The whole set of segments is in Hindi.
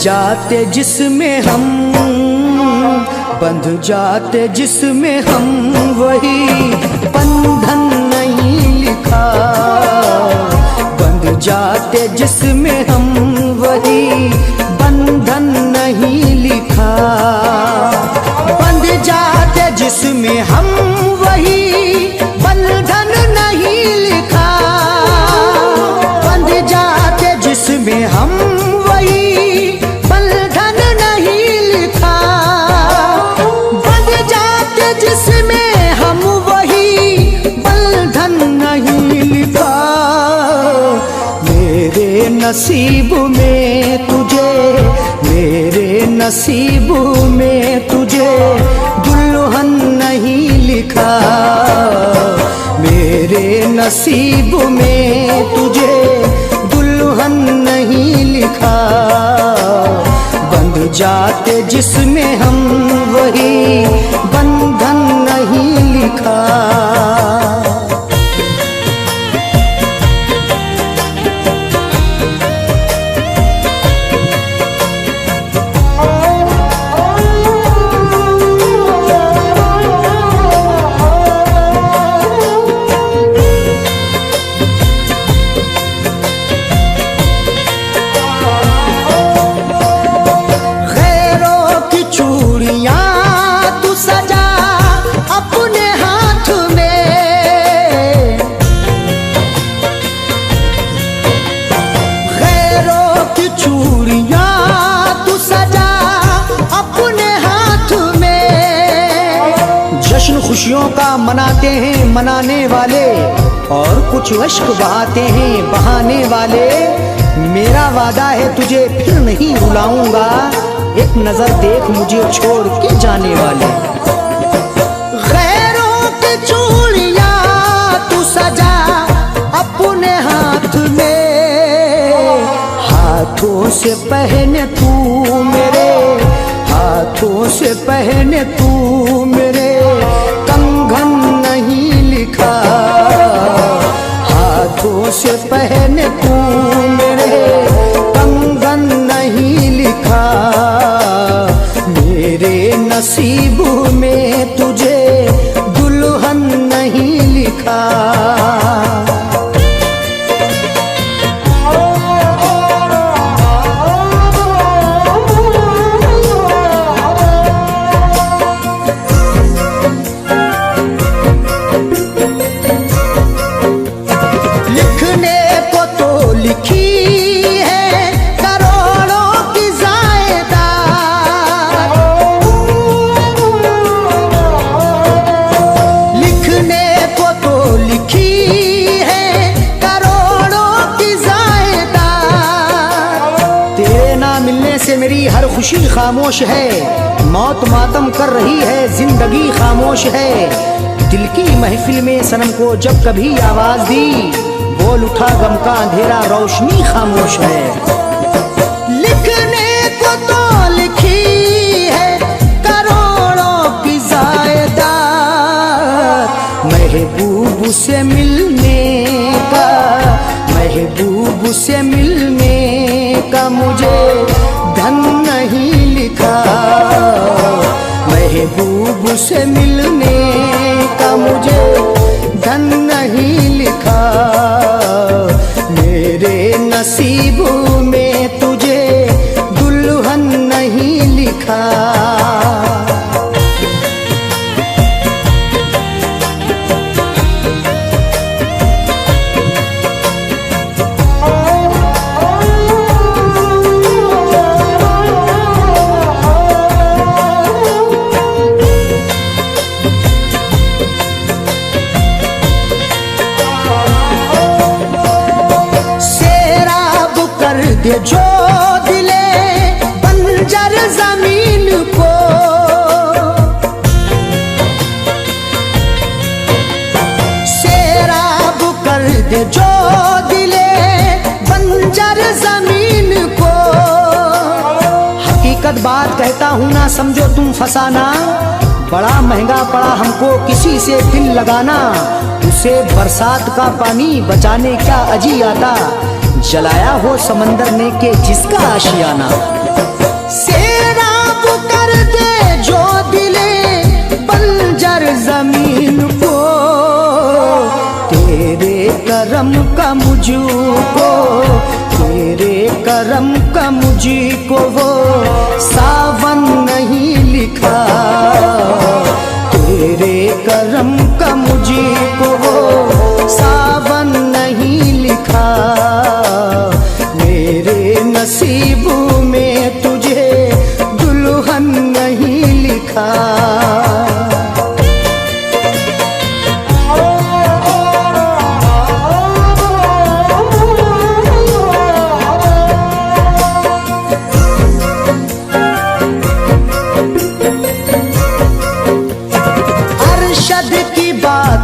जाते जिसमें हम, बंध जाते जिसमें हम, वही बंधन नहीं लिखा। बंध जाते जिसमें हम, वही बंधन नहीं लिखा। बंध जाते जिसमें हम, वही बंधन नहीं लिखा। बंध जाते जिसमें हम, वही बंधन नहीं लिखा। बंध जाते जिसमें हम, वही बंधन नहीं लिखा। मेरे नसीब में तुझे, मेरे नसीब में तुझे दुल्हन नहीं लिखा। मेरे नसीब में तुझे दुल्हन नहीं लिखा। बंध जाते जिसमें हम, वही बंधन नहीं लिखा। खुशियों का मनाते हैं मनाने वाले, और कुछ अश्क बहाते हैं बहाने वाले। मेरा वादा है तुझे फिर नहीं रुलाऊंगा, एक नजर देख मुझे छोड़ के जाने वाले। गैरों की चूड़ियां तू सजा अपने हाथ में, हाथों से पहने तू मेरे, हाथों से पहने तू मेरे कंगन नहीं लिखा। हाथों से पहने तू मेरे कंगन नहीं लिखा। मेरे नसीब में तुझे दुल्हन नहीं लिखा। मेरी हर खुशी खामोश है, मौत मातम कर रही है, जिंदगी खामोश है। दिल की महफिल में सनम को जब कभी आवाज दी, बोल उठा गम का अंधेरा, रोशनी खामोश है। लिखने को तो लिखी है करोड़ों की जायदाद, महबूब से मिलने का, महबूब से मिलने का मुझे धन नहीं लिखा। महबूब से मिलने का मुझे धन नहीं लिखा। मेरे नसीब में तुझे दुल्हन नहीं लिखा। दे जो दिले बंजर जमीन को, सैराब कर दे जो दिले बंजर जमीन को। हकीकत बात कहता हूँ ना समझो तुम फसाना, बड़ा महंगा पड़ा हमको किसी से दिल लगाना। उसे बरसात का पानी बचाने क्या अजी आता, जलाया हो समंदर ने के जिसका आशियाना। सैराब कर दे जो दिले बंजर जमीन को, तेरे करम का मुझको, तेरे करम का मुझको वो सावन नहीं लिखा, तेरे करम का मुझको वो सावन नहीं लिखा, मेरे नसीब में तुझे दुल्हन नहीं लिखा।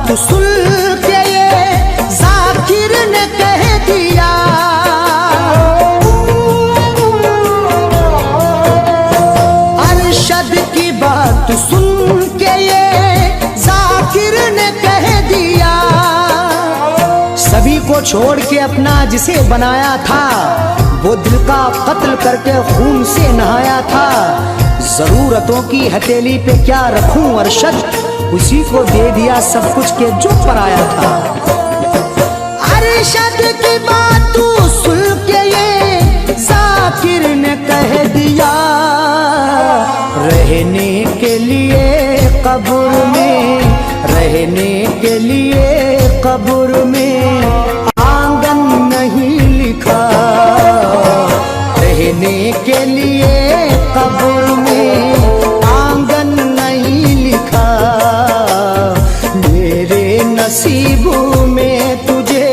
तो सुन के ये जाकिर ने कह दिया, अरशद की बात सुन के ये जाकिर ने कह दिया, सभी को छोड़ के अपना जिसे बनाया था वो दिल का कत्ल करके खून से नहाया था। जरूरतों की हथेली पे क्या रखूं अरशद, उसी को दे दिया सब कुछ के जो पराया था। अरशद की बात तू सुन के ये जाकिर ने कह दिया, रहने के लिए कब्र में, रहने के लिए कब्र में आंगन नहीं लिखा, रहने के लिए कब्र में आंगन नहीं लिखा, मेरे नसीब में तुझे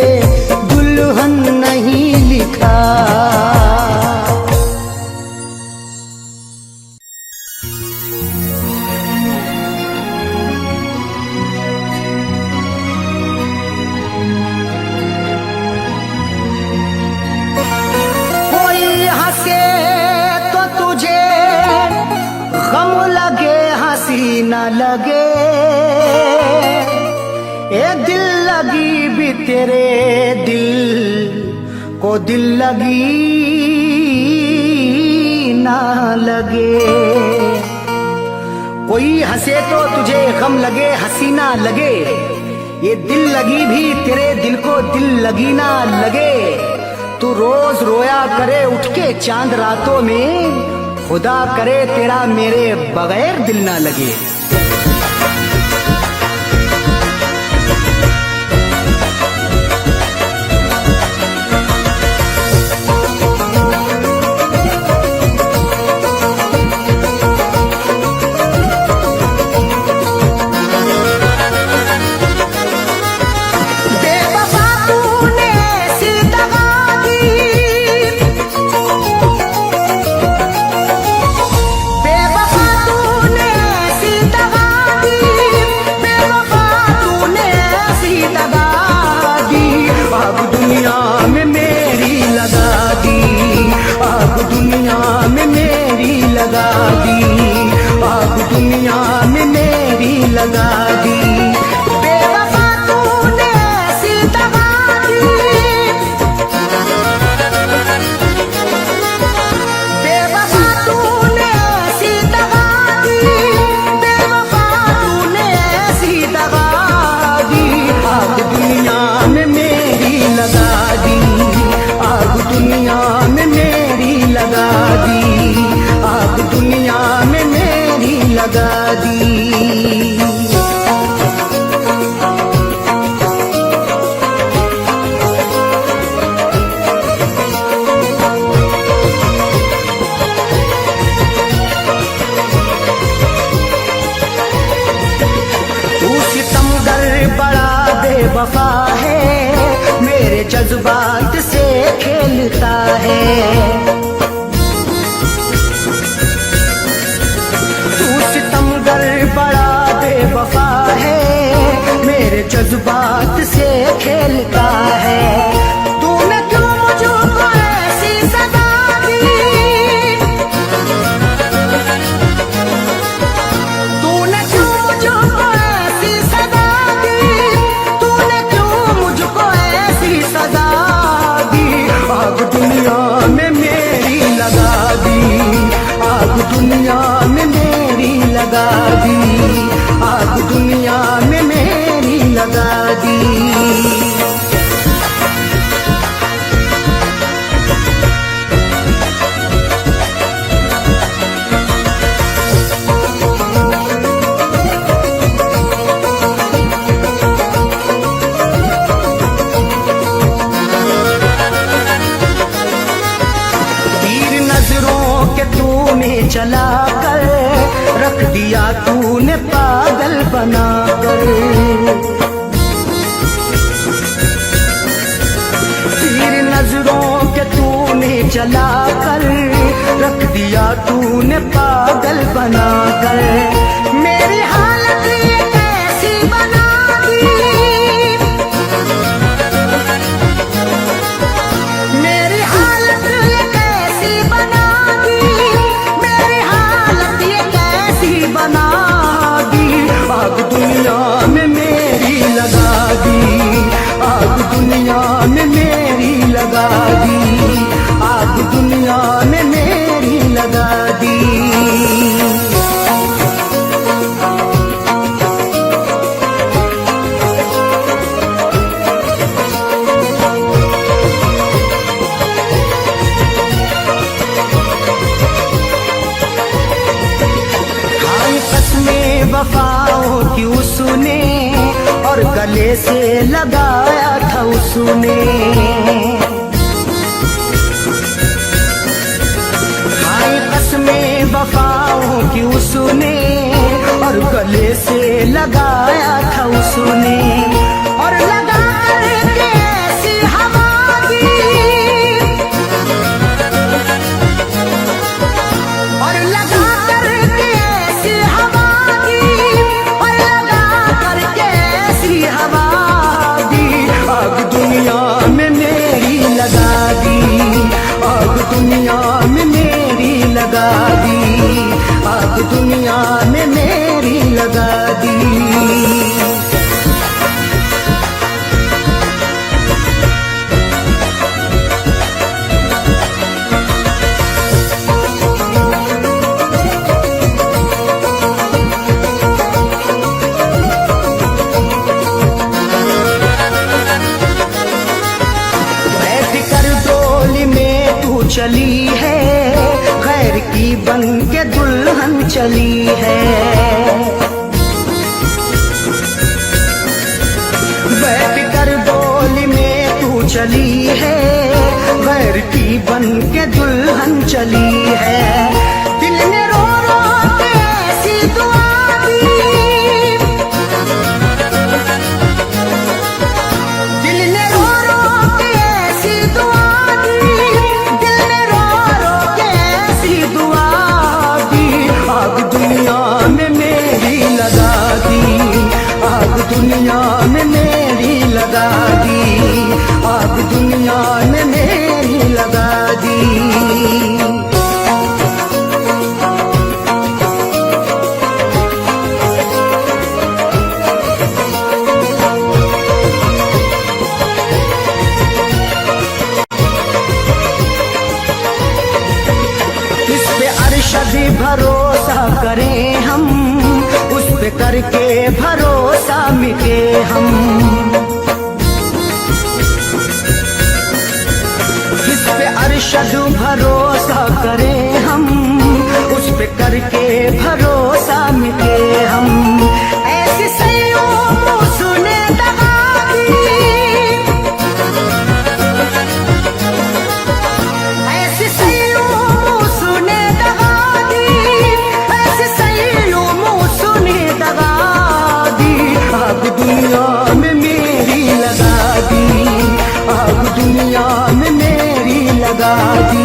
दुल्हन नहीं लिखा। कोई हंसे तो तुझे गम लगे, हंसी न लगे, ए दिल लगी भी तेरे दिल को दिल लगी ना लगे। कोई हंसे तो तुझे गम लगे, हंसी ना लगे, ये दिल लगी भी तेरे दिल को दिल लगी ना लगे। तू रोज रोया करे उठ के चांद रातों में, खुदा करे तेरा मेरे बगैर दिल ना लगे। लगा दी बेवफा तूने ऐसी दगा दी, बेवफा तूने ऐसी दगा दी, बेवफा तूने ऐसी दगा दी। आग दुनिया में मेरी लगा दी, आग दुनिया में मेरी लगा दी, आग दुनिया में मेरी लगा दी। वफा है मेरे जज्बात से खेलता है, तू सितमगर बड़ा बेवफा है मेरे जज्बात से खेलता है। तूने क्यों मुझको ऐसी सजा दी, तूने क्यों मुझको ऐसी सजा दी, सजा दी। तूने पागल बनाकर मेरी हालत ये कैसी बना दी। मेरी हालत ये कैसी बना दी, मेरी हालत ये कैसी बना दी। आग दुनिया में मेरी लगा दी, आग दुनिया में मेरी लगा दी, आग दुनिया में मेरी लगा दी। खाई कसमें वफाओं की उसने और गले से लगाया था उसने। खाई कसमें वफाओं की उसने और गले से लगाया था उसने। और लगा करके ऐसी हवा दी, और लगा करके ऐसी हवा दी, और लगा करके ऐसी हवा दी। आग दुनिया में मेरी लगा दी, आग दुनिया में मेरी लगा दी, आग दुनिया में मेरी लगा दी। चली है खैर की बन के दुल्हन चली है। बैठ कर डोली में तू चली है खैर की बन के दुल्हन चली है। दिल ने रो रो के ऐसी दुआ दी, दिल ने रो रो के ऐसी दुआ दी, आग दुनिया में मेरी लगा दी, आग दुनिया में मेरी लगा दी, आग दुनिया में मेरी लगा दी। इस पे अरशद भरोसा करें हम, उस पे करके भरोसा मिटे हम। इस पे अरशद भरोसा करें हम, उस पे करके भरोसा मिटे हम। ऐसी सैयों सुने दगा दी, ऐसी सैयों सुने दगा दी, ऐसी सैयों सुने दगा दी। आग दुनिया में मेरी लगा दी, आग दुनिया में मेरी लगा दी,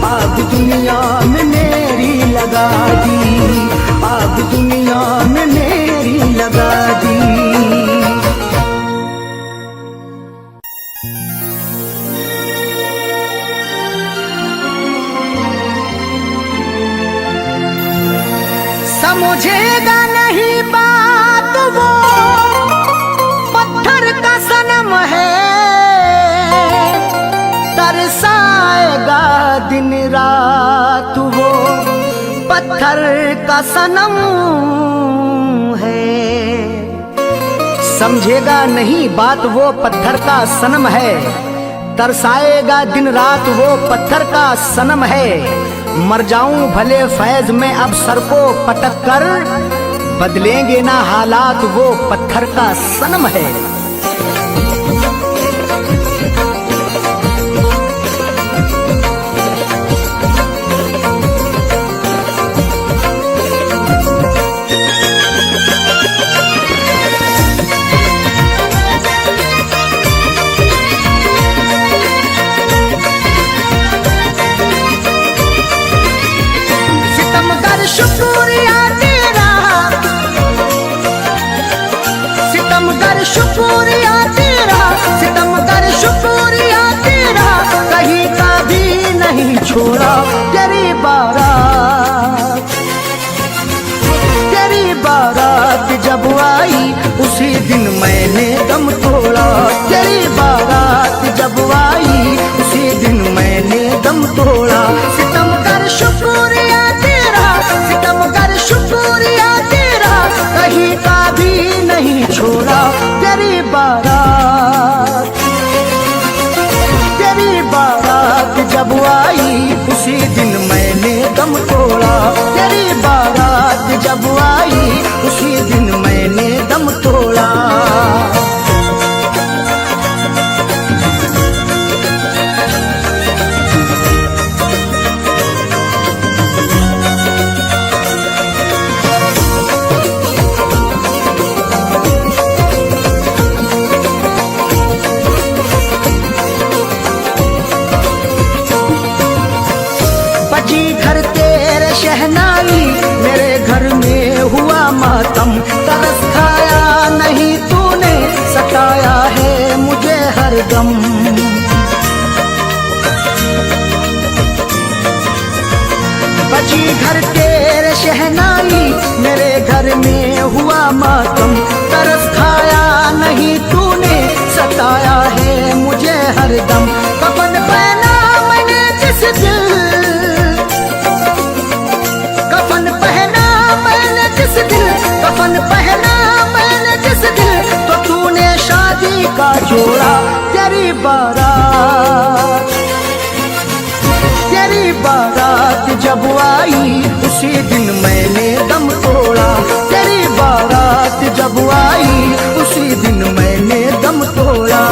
आग दुनिया में मेरी लगा दी, आग दुनिया में मेरी लगा दी। समझेगा नहीं बात वो पत्थर का सनम है, तरसाएगा दिन रात वो पत्थर का सनम है। समझेगा नहीं बात वो पत्थर का सनम है, तरसाएगा दिन रात वो पत्थर का सनम है। मर जाऊं भले फैज में अब सर को पटक कर, बदलेंगे ना हालात वो पत्थर का सनम है। तेरी बारात जब आई उसी दिन मैंने दम तोड़ा। बजी घर तेरे शहनाई मेरे घर में हुआ मातम, तरस खाया नहीं तूने सताया है मुझे हरदम। बजी घर तेरे शहनाई मेरे घर में हुआ मातम, तरस खाया नहीं तूने सताया है मुझे हरदम। कफन पहना मैंने जिस दिल, कफन पहना मैंने जिस दिल, कफन पहना मैंने जिस दिल, तो तूने शादी का जोड़ा। तेरी बारात, तेरी बारात जब आई उसी दिन मैंने दम तोड़ा। तेरी बारात जब आई उसी दिन मैंने दम तोड़ा।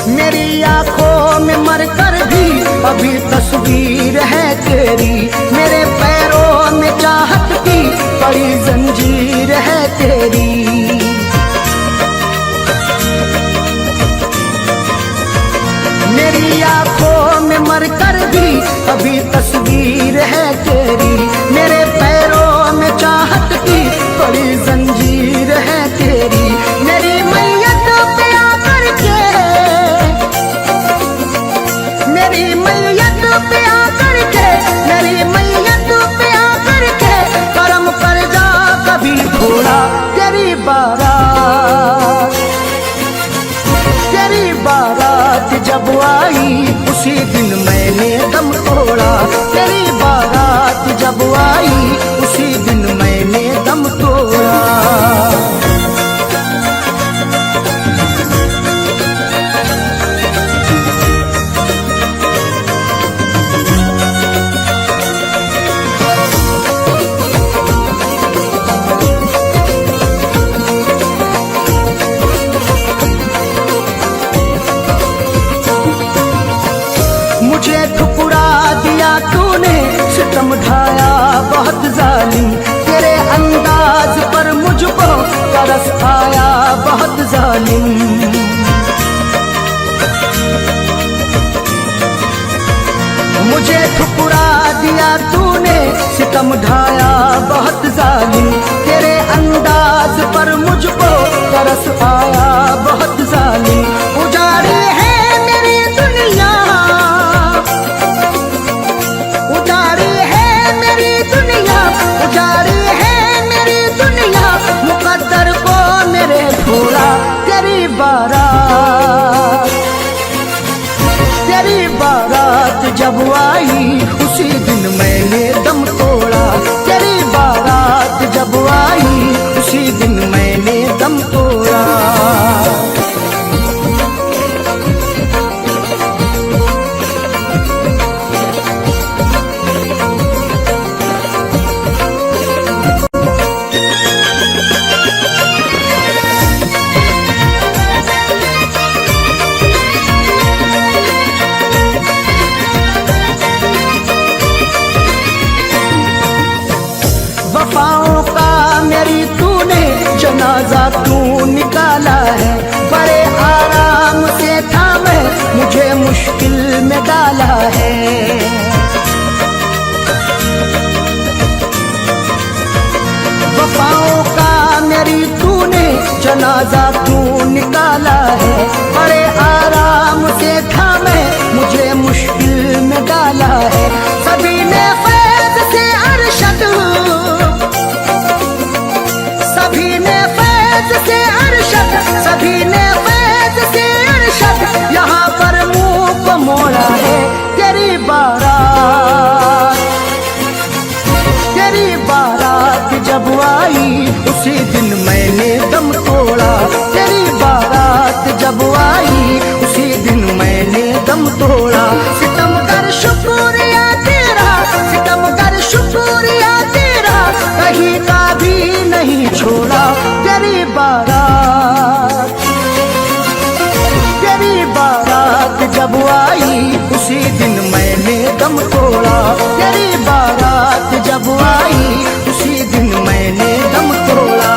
मेरी आंखों में मरकर भी अभी तस्वीर है तेरी, मेरे पैरों में चाहत की बड़ी जंजीर है तेरी। मेरी आंखों में मरकर भी अभी तस्वीर है तेरी, मेरे पैरों में चाहत की बड़ी जंजीर है तेरी। मेरी मैयत पे आकर के, मेरी मैयत पे आकर के, मेरी मैयत पे आकर के करम कर जा कभी थोड़ा। तेरी बारात, तेरी बारात जब आई उसी दिन मैंने दम तोड़ा। तेरी बारात जब आई उसी दिन मैंने दम तोड़ा। मुझे ठुकरा दिया तूने, सितम ढाया बहुत जालिम, तेरे अंदाज पर मुझको तरस आया बहुत जालिम। मुझे ठुकरा दिया तूने, सितम ढाया बहुत जालिम, तेरे अंदाज पर मुझको तरस आया बहुत जालिम। उजाड़ी है मेरी दुनिया, उजाड़ी है मेरी दुनिया, उजाड़ी है मेरी दुनिया, मुकद्दर को मेरे छोड़ा। तेरी बारात, तेरी बारात जब आई उसी दिन मैंने दम तोड़ा। तेरी बारात जब आई उसी दिन मैंने दम तोड़ा। वफाओं का मेरी तूने जनाजा तू निकाला है, बड़े आराम से था मैं मुझे मुश्किल में डाला है। वफाओं का मेरी तूने जनाजा तू निकाला है, बड़े आराम से था मैं मुझे मुश्किल में डाला है। सभी ने फैज़ से अरशद, सभी ने फैज़ से अरशद तेरी बारात जब आई उसी दिन मैंने दम तोड़ा।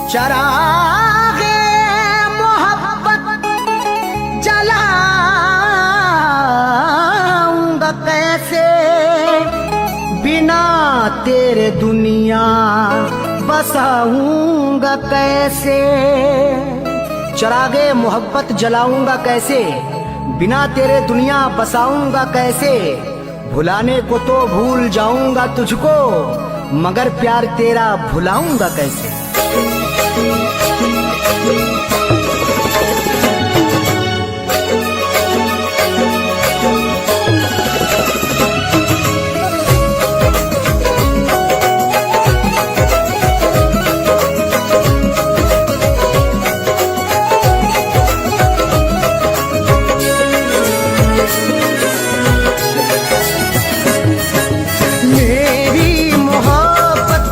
चरागे मोहब्बत जलाऊंगा कैसे, बिना तेरे दुनिया बसाऊंगा कैसे। चरागे मोहब्बत जलाऊंगा कैसे, बिना तेरे दुनिया बसाऊंगा कैसे। भुलाने को तो भूल जाऊंगा तुझको, मगर प्यार तेरा भुलाऊंगा कैसे। मेरी मोहब्बत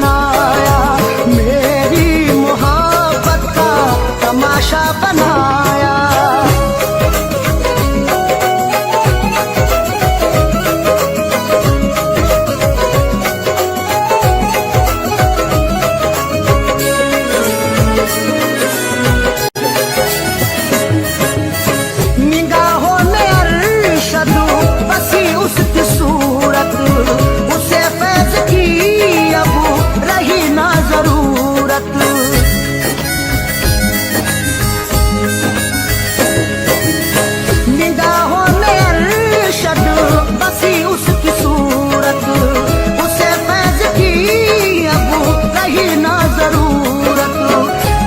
बनाया, मेरी मोहब्बत का तमाशा बनाया। निगाहों में अरशद बसी उसकी सूरत, उसे फैज की अब रही ना जरूरत। निगाहों में अरशद बसी उसकी सूरत, उसे फैज की अब रही ना जरूरत।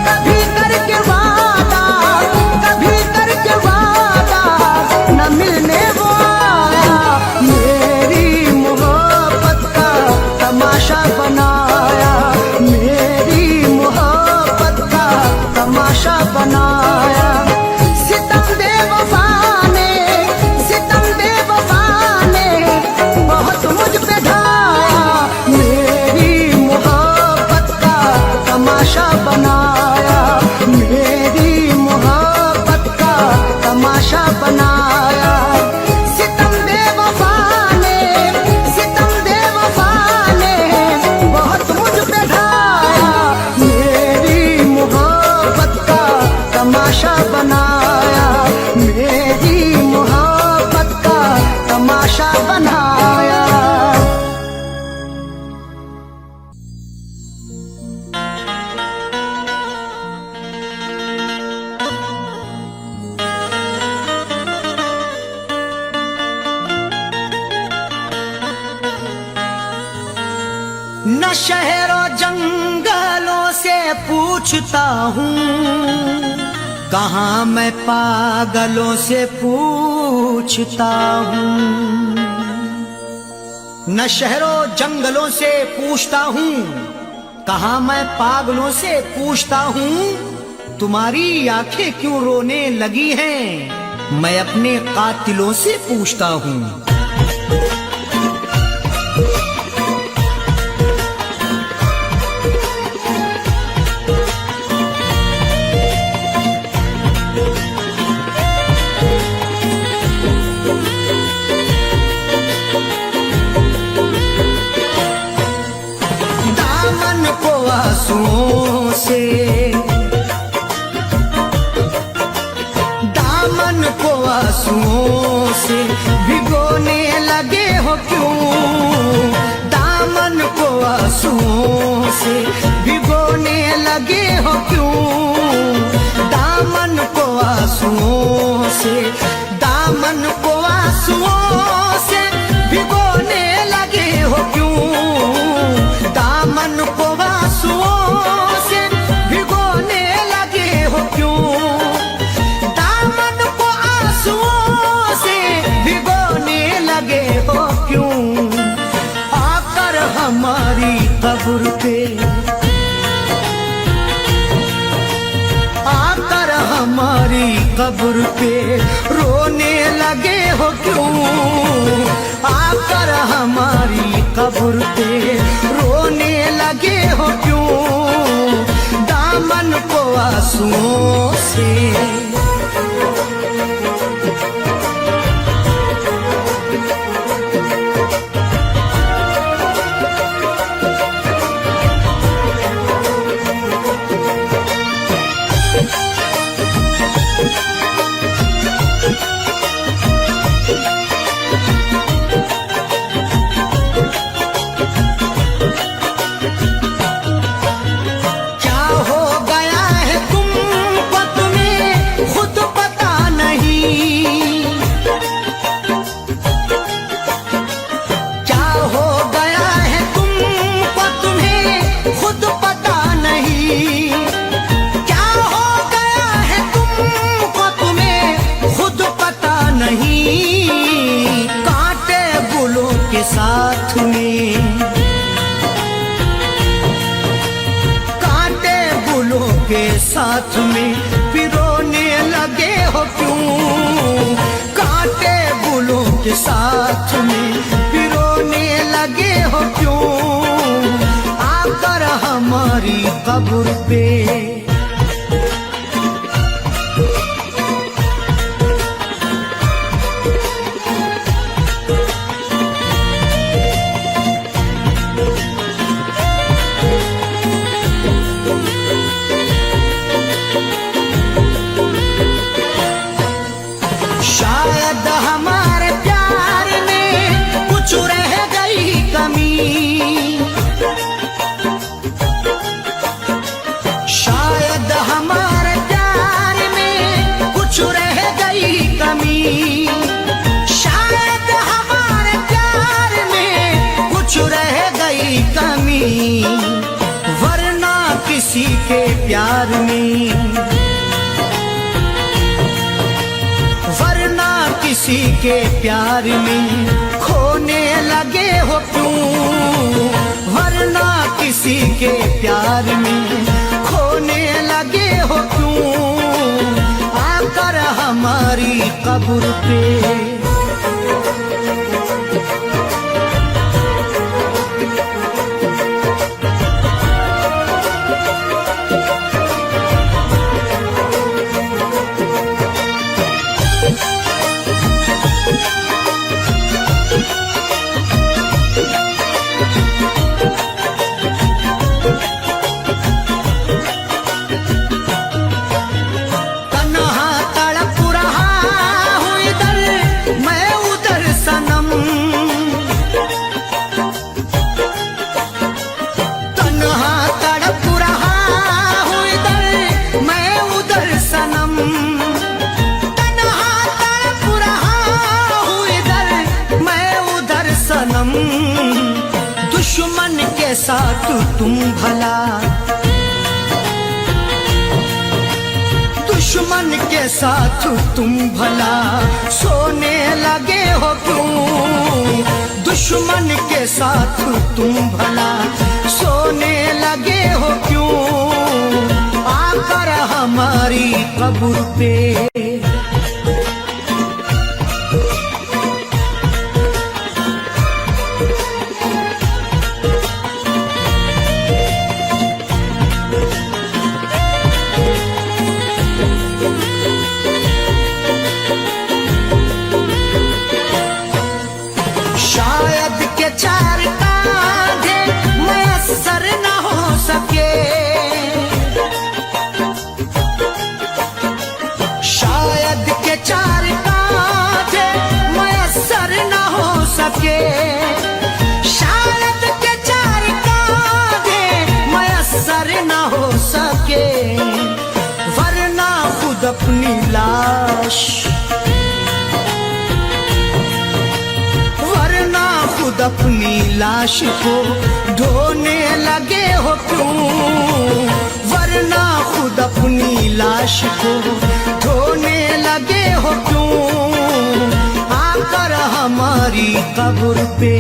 कभी करके वादा, कभी करके वादा, न मिलने वो आया, मेरी मोहब्बत का तमाशा बनाया, मेरी मोहब्बत का तमाशा बनाया। सितम बेवफा ने, सितम बेवफा ने बहुत मुझ पे ढाया, मेरी मोहब्बत का तमाशा बनाया, मेरी मोहब्बत का तमाशा बनाया। सितम बेवफा ने, सितम बेवफा ने बहुत मुझ पे ढाया, मेरी मोहब्बत का तमाशा बनाया, मेरी मोहब्बत का तमाशा बनाया। न शहरों जंगलों से पूछता हूँ, कहाँ मैं पागलों से पूछता हूँ। न शहरों जंगलों से पूछता हूँ, कहाँ मैं पागलों से पूछता हूँ। तुम्हारी आंखें क्यों रोने लगी हैं, मैं अपने कातिलों से पूछता हूँ। दामन को आंसुओं से, दामन को आंसुओं से भिगोने लगे हो क्यों, दामन को आंसुओं से भिगोने लगे हो क्यों, दामन को आंसुओं से, दामन को आंसुओं से भिगोने लगे हो क्यों, दामन को आंसुओं से भिगोने लगे हो क्यों, दामन को आंसुओं से भिगोने लगे हो क्यों। आकर हमारी कब्र पे, आकर हमारी कब्र पे रोने लगे हो क्यों, आकर हमारी कब्र पे रोने लगे हो क्यों, दामन को आंसुओं से। क्या हो गया है तुमको, तुम्हें खुद पता नहीं, क्या हो गया है तुमको, तुम्हें खुद पता नहीं, क्या हो गया है तुमको, तुम्हें खुद पता नहीं। कांटे गुलों के साथ में, कांटे गुलों के साथ में पिरोने लगे हो क्यों, कांटे गुलों के साथ में पिरोने लगे हो क्यों। आकर हमारी कब्र पे। शायद हमारे प्यार में कुछ रह गई कमी, शायद हमारे प्यार में कुछ रह गई कमी, शायद हमारे प्यार में कुछ रह गई कमी, वरना किसी के प्यार में, वरना किसी के प्यार में खोने लगे हो क्यों, वरना किसी के प्यार में खोने लगे हो क्यों, आकर हमारी कब्र पे। दुश्मन के साथ तुम भला, दुश्मन के साथ तुम भला सोने लगे हो क्यों, दुश्मन के साथ तुम भला सोने लगे हो क्यों, आकर हमारी कब्र पे। शायद के चार कांधे मयस्सर न हो सके, शायद के चार कांधे मयस्सर न हो सके, शायद के चार कांधे मयस्सर न हो सके, वरना खुद अपनी लाश, खुद अपनी लाश को ढोने लगे हो क्यों, वरना खुद अपनी लाश को ढोने लगे हो क्यों, आकर हमारी कब्र पे।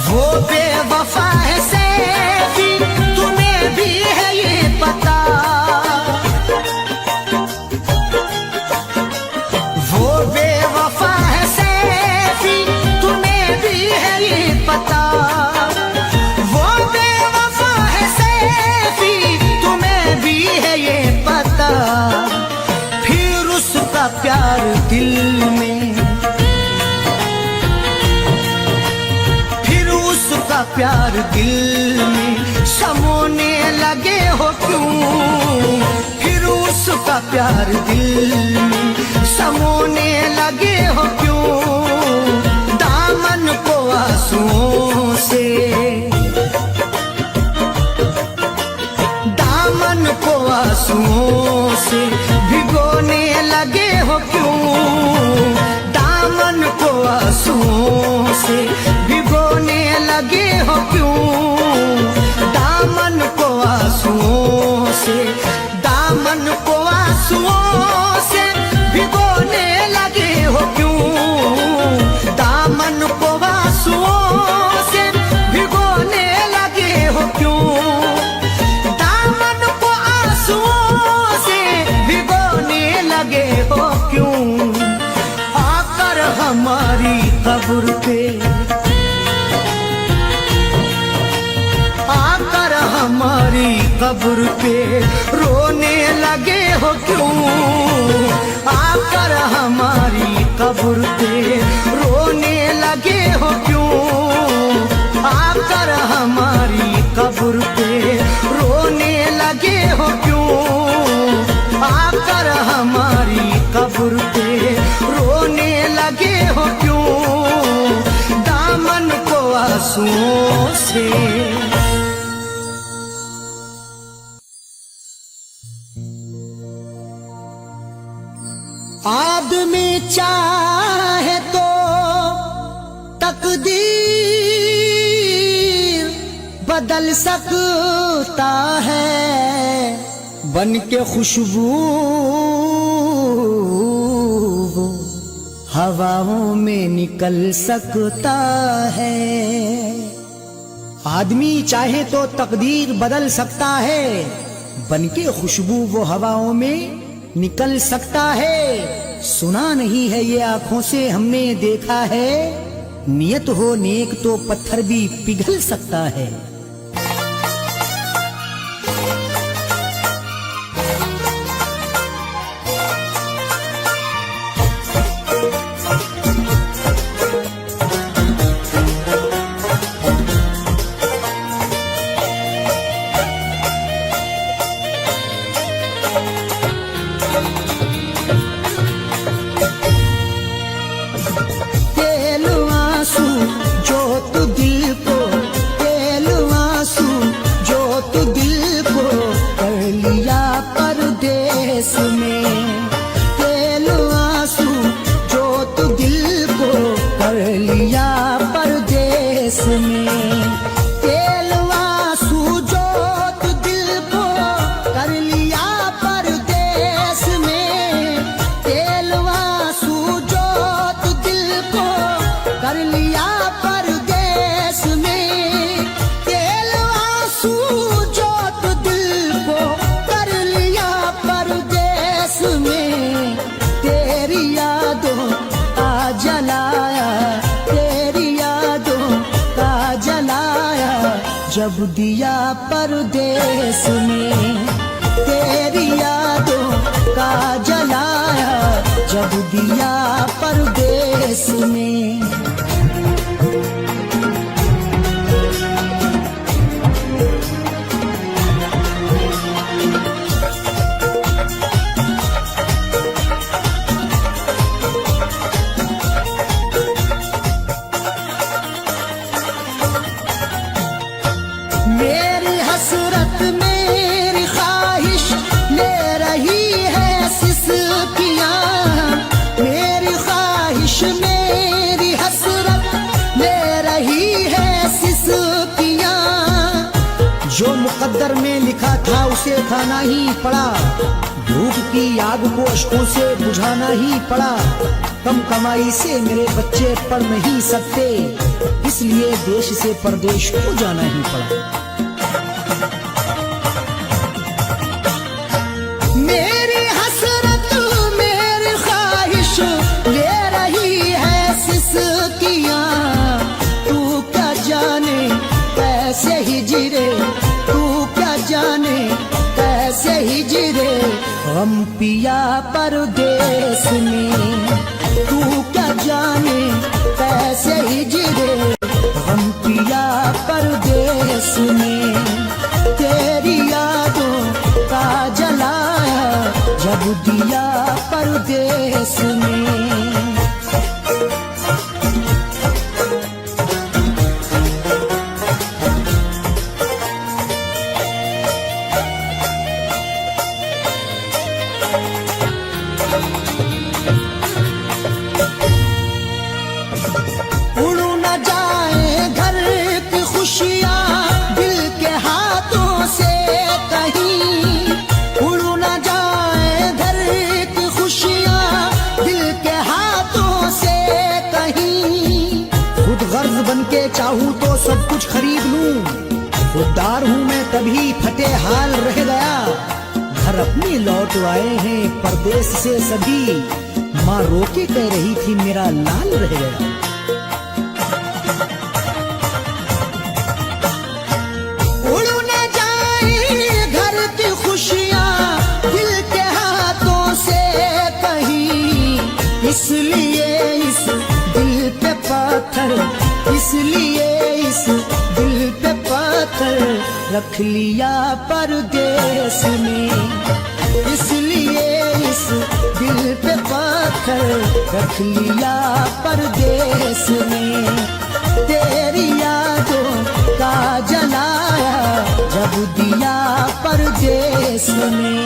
वो बेवफा है सैफी, तुम्हें भी है ये पता, वो बेवफा है सैफी, तुम्हें भी है ये पता, वो बेवफा है सैफी, तुम्हें भी है ये पता, फिर उसका प्यार दिल में, प्यार दिल में समोने लगे हो क्यों, फिर उसका प्यार दिल में समोने लगे हो क्यों, दामन को आंसुओं से, दामन को आंसुओं से भिगोने लगे हो क्यों, दामन को आंसुओं से भिगोने लगे हो क्यों, दामन को आंसुओं से, दामन को आंसुओं आंसुओं से भिगोने लगे हो क्यों, दामन को आंसुओं से भिगोने लगे हो क्यों, दामन को आंसुओं से भिगोने लगे हो क्यों, आकर हमारी कब्र पे, आकर हमारी कब्र पे रोने लगे हो क्यों, आकर हमारी कब्र पे रोने लगे हो क्यों, आकर हमारी कब्र पे रोने लगे हो क्यों, आकर हमारी कब्र पे रोने लगे हो क्यों, दामन को आंसुओं से। आदमी चाहे तो तकदीर बदल सकता है, बन के खुशबू हवाओं में निकल सकता है। आदमी चाहे तो तकदीर बदल सकता है, बन के खुशबू वो हवाओं में निकल सकता है। सुना नहीं है ये आंखों से हमने देखा है, नियत हो नेक तो पत्थर भी पिघल सकता है। जब दिया परदेस में तेरी यादों का जलाया, जब दिया परदेस में। मेरी हसरत मेरी ख्वाहिश ले रही है सिसकियां, मेरी ख्वाहिश मेरी हसरत ले रही है सिसकियां। जो मुकद्दर में लिखा था उसे खाना ही पड़ा, भूख की आग को अश्कों से बुझाना ही पड़ा। कम कमाई से मेरे बच्चे पढ़ नहीं सकते, इसलिए देश से परदेश को जाना ही पड़ा। मेरी हसरत मेरी ख्वाहिश ले रही है सिसकियां, तू क्या जाने कैसे हिजरे, तू क्या जाने कैसे हिजरे हम पिया परदेस में, तू क्या जाने कैसे हिजरे हम पिया परदेस में। तेरी यादों का जलाया जब दिया परदेस में। घर सब कुछ खरीद लूं। खुददार हूँ मैं तभी फटे हाल रह गया। घर अपने लौट आए हैं परदेश से सभी, माँ रोके कह रही थी मेरा लाल रह गया। उड़ न जाए घर की खुशियाँ दिल के हाथों से कहीं, इसलिए इस दिल पे पत्थर, इसलिए इस दिल पे पत्थर रख लिया परदेश में, इसलिए इस दिल पे पत्थर रख लिया परदेश में। तेरी यादों का जलाया जब दिया परदेश में।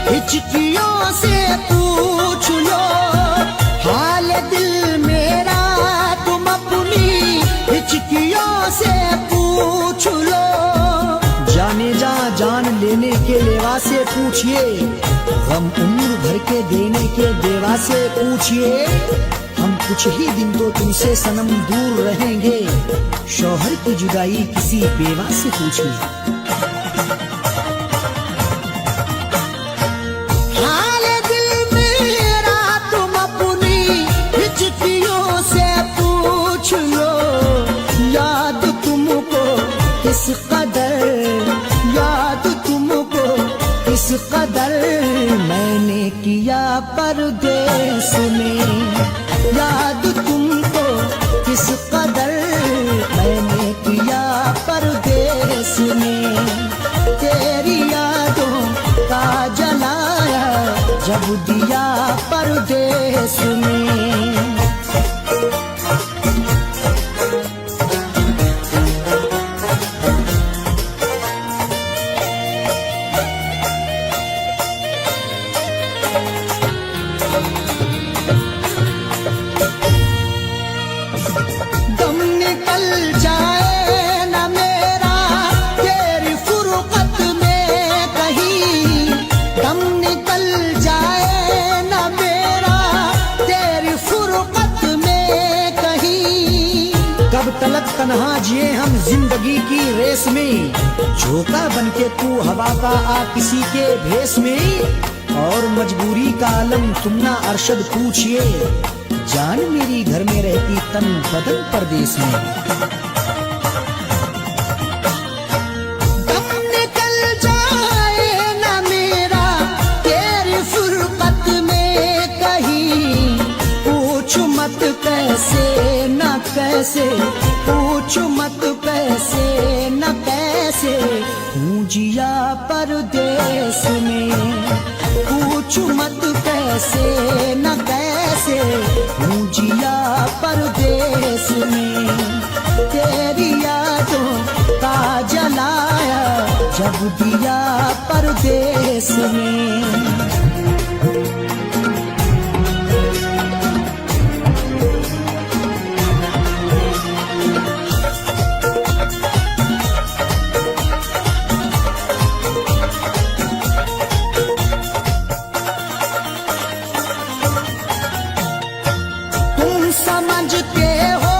हिचकियों से पूछ लो हाल दिल मेरा, तुम अपनी हिचकियों से पूछ लो। जाने जा जान लेने के लेवा से पूछिए, गम उम्र भर के देने के देवा से पूछिए। हम कुछ ही दिन तो तुमसे सनम दूर रहेंगे, शौहर की जुदाई किसी बेवा से पूछिए। किस कदर याद तुमको, किस कदर मैंने किया परदेश में, याद तुमको किस कदर मैंने किया परदेश में। तेरी यादों का जलाया जब दिया परदेश में। तन्हा जिए हम जिंदगी की रेस में, झोंका बनके तू हवा का आ किसी के भेष में। और मजबूरी का आलम तुम ना अरशद पूछिए, जान मेरी घर में रहती तन बदन परदेश में। दम निकल जाए ना मेरा तेरी फुरकत में कहीं, पूछ मत कैसे न कैसे, पूछ मत कैसे न कैसे हूँ जिया परदेश में, पूछ मत कैसे न कैसे हूँ जिया परदेश में। तेरी यादों का जलाया जब दिया परदेश में। समझते हो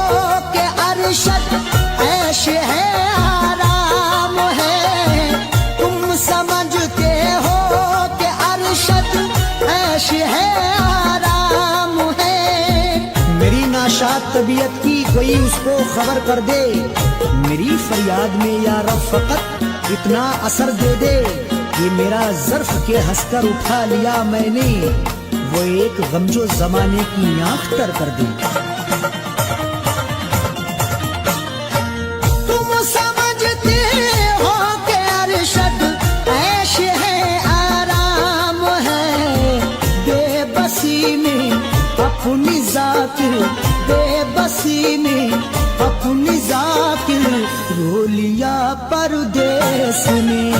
कि अरशद ऐश है आराम है, तुम समझते हो कि अरशद ऐश है आराम है। मेरी नाशाद तबीयत की कोई उसको खबर कर दे, मेरी फरियाद में या रब फकत इतना असर दे दे। ये मेरा ज़र्फ के हंसकर उठा लिया मैंने, वो एक गमजो जमाने की आंख तर कर दे। तुम समझते हो कि अरशद ऐश है आराम है, बेबसी में अपनी जात, बेबसी में अपनी जात जाकिर रो लिया परदेस में,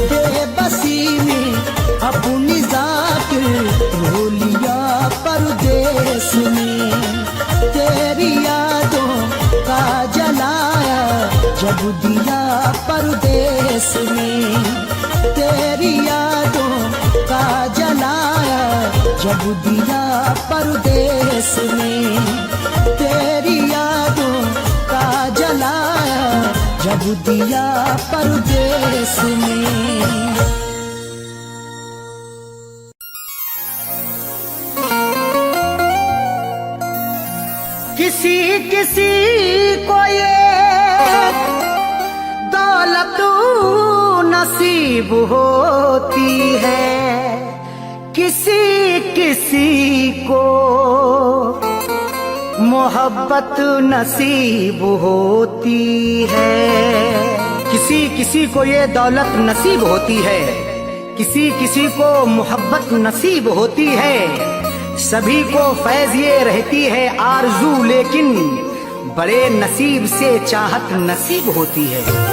बेबसी में अपनी जाकिर रो लिया परदेस में। तेरी यादों का जलाया जब दिया परदेस में, तेरी यादों का जलाया जब दिया परदेस में, तेरी यादों का जलाया जब दिया परदेस में। किसी किसी को ये दौलत नसीब होती है, किसी किसी को मोहब्बत नसीब होती है। किसी किसी को ये दौलत नसीब होती है, किसी किसी को मोहब्बत नसीब होती है। सभी को फैज ये रहती है आरजू, लेकिन बड़े नसीब से चाहत नसीब होती है।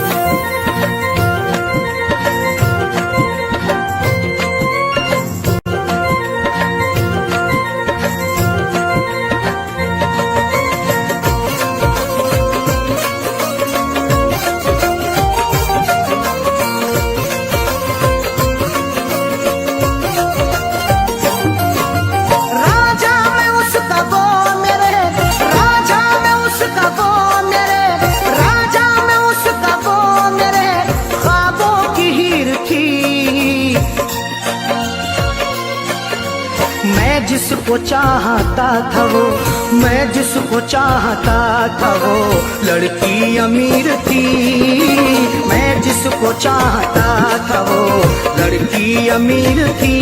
जिसको चाहता था वो, मैं जिसको चाहता था वो लड़की अमीर थी। मैं जिसको चाहता था वो लड़की अमीर थी।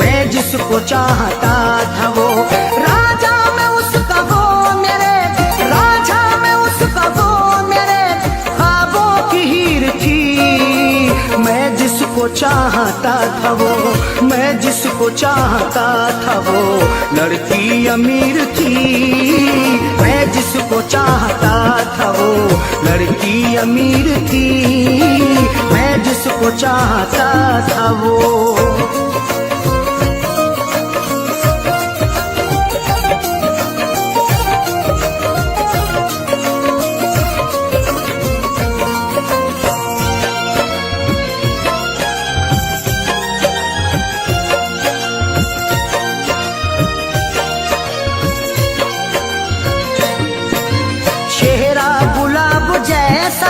मैं जिसको चाहता था वो राजा में उसका वो मेरे, राजा में उसका वो मेरे ख्वाबों की हीर थी। मैं जिसको चाहता था वो, मैं जिसको चाहता था वो लड़की अमीर थी। मैं जिसको चाहता था वो लड़की अमीर थी। मैं जिसको चाहता था वो।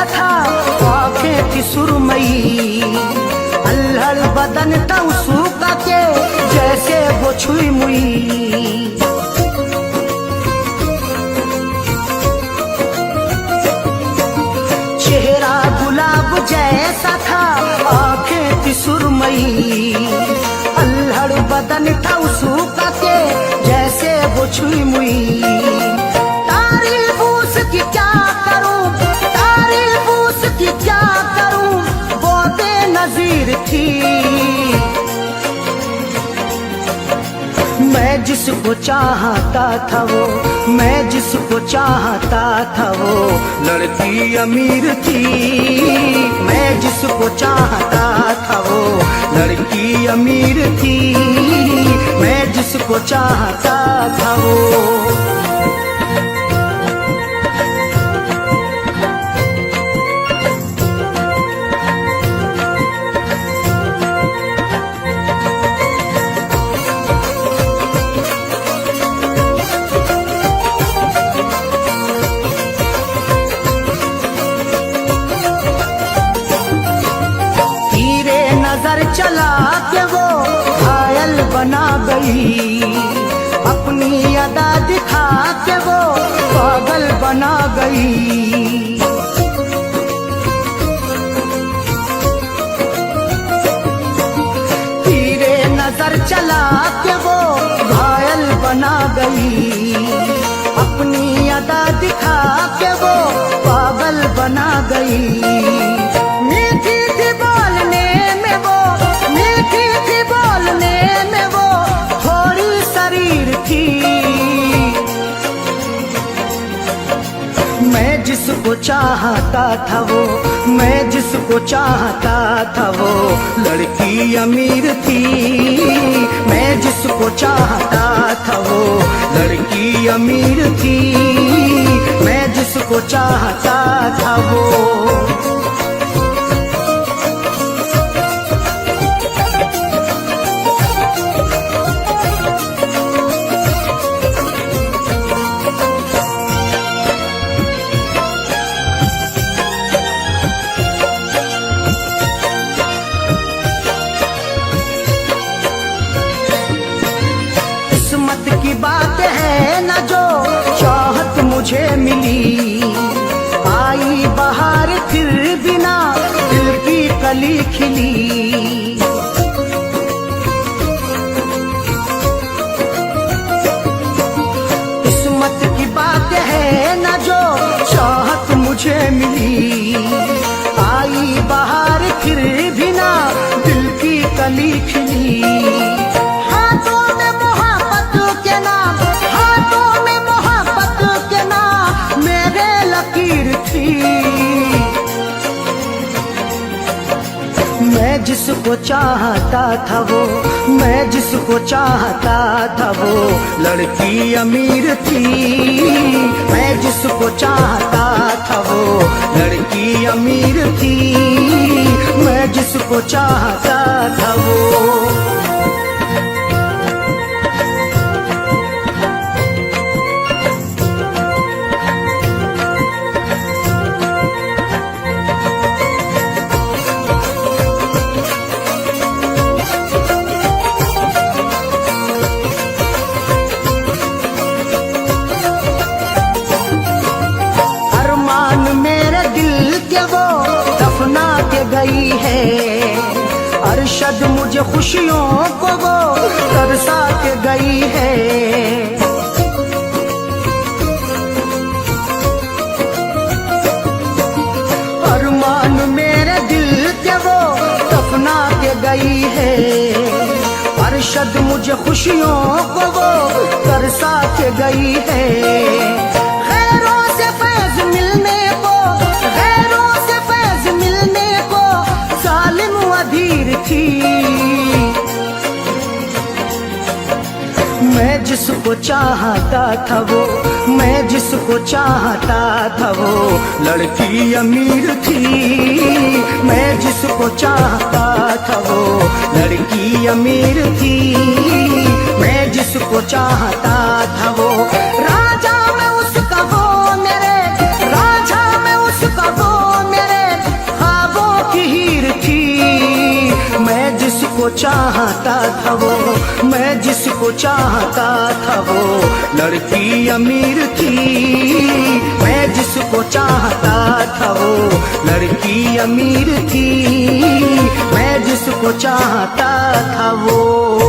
था आँखें थी सुरमई, अल्हड़ बदन था उसका के जैसे वो छुई मुई। चेहरा गुलाब जैसा था, आँखें थी सुरमई, अल्हड़ बदन था उसका के जैसे वो छुई मुई। तारीफ उसकी क्या करूं, कि क्या करूं वो बेनज़ीर थी। मैं जिसको चाहता था वो, मैं जिसको चाहता था वो लड़की अमीर थी। मैं जिसको चाहता था वो लड़की अमीर थी। मैं जिसको चाहता था वो। चला के वो घायल बना गई, अपनी अदा दिखा के वो पागल बना गई। तीरे नजर चला के वो घायल बना गई, अपनी अदा दिखा के वो पागल बना गई। मीठी थी बोलने में वो, मीठी थी बोलने में वो थोड़ी शरीर थी। मैं जिसको चाहता था वो, मैं जिसको चाहता था वो लड़की अमीर थी। मैं जिसको चाहता था वो लड़की अमीर थी। मैं जिसको चाहता था वो। किस्मत की बात है ना जो चाहत मुझे मिली। आई बहार फिर बिना दिल की कली खिली। किस्मत की बात है ना जो चाहत मुझे मिली। आई बहार फिर बिना दिल की कली खिली। मैं जिसको चाहता था वो, मैं जिसको चाहता था वो लड़की अमीर थी। मैं जिसको चाहता था वो लड़की अमीर थी। मैं जिसको चाहता था वो। दफना के गई है अरशद मुझे खुशियों को वो तरसा के गई है। अरमान मेरे दिल के वो दफना के गई है। अरशद मुझे खुशियों को वो तरसा के गई है। खैरों से फैज मिलने को, थी। मैं जिसको चाहता था वो, मैं जिसको चाहता था वो लड़की अमीर थी। मैं जिसको चाहता था वो लड़की अमीर थी। मैं जिसको चाहता था वो राजा में उसका वो मेरे, राजा में उसका वो मेरे ख्वाबों की हीर थी। मैं जिसको चाहता था वो, मैं जिसको चाहता था वो लड़की अमीर थी। मैं जिसको चाहता था वो लड़की अमीर थी। मैं जिसको चाहता था वो।